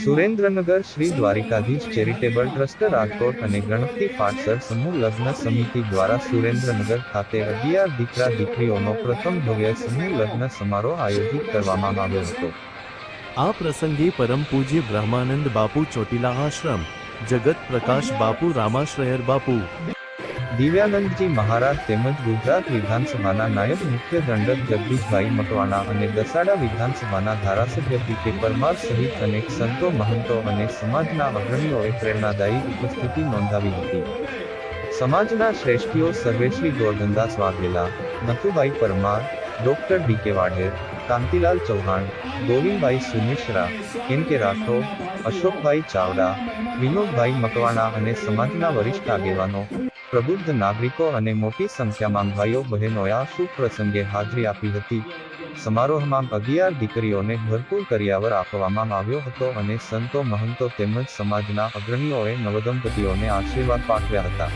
Surendranagar Shri Dwarkadhish charitable trust Rajkot અને ગણપતિ પાટસર સમૂહ લગ્ન સમિતિ દ્વારા સુરેન્દ્રનગર ખાતે 11 દીકરા દીકરીઓનો પ્રથમ ભવ્ય સમૂહ લગ્ન સમારોહ આયોજિત કરવામાં આવ્યો હતો। આ પ્રસંગે પરમ પૂજ્ય બ્રહ્માનંદ બાપુ ચોટીલા આશ્રમ, જગત પ્રકાશ બાપુ રામાશ્રયર બાપુ, દિવ્યાનંદજી મહારાજ તેમજ ગુજરાત વિધાનસભાના નાયબ મુખ્ય દંડક જગદીશભાઈ મકવાણા અને દસાડા વિધાનસભાના ધારાસભ્ય પી.કે. પરમાર સહિત અનેક સંતો મહંતો અને સમાજના અગ્રણીઓએ પ્રેરણાદાયી ઉપસ્થિતિ નોંધાવી હતી। સમાજના શ્રેષ્ઠીઓ સર્વેશ્રી ગોરધનદાસ વાઘેલા, નથુભાઈ પરમાર, ડોક્ટર ડી.કે. વાઢેર, કાંતિલાલ ચૌહાણ, ગોવિંદભાઈ સુમિશ્રા, એન.કે. રાઠોડ, અશોકભાઈ ચાવડા, વિનોદભાઈ મકવાણા અને સમાજના વરિષ્ઠ આગેવાનો, પ્રબુદ્ધ નાગરિકો અને મોટી સંખ્યામાં ભાઈઓ બહેનોએ આ શુભ પ્રસંગે હાજરી આપી હતી। સમારોહમાં 11 દીકરીઓને ભરપૂર કરિયાવર આપવામાં આવ્યો હતો અને સંતો મહંતો તેમજ સમાજના અગ્રણીઓએ નવદંપતીઓને આશીર્વાદ પાઠવ્યા હતા।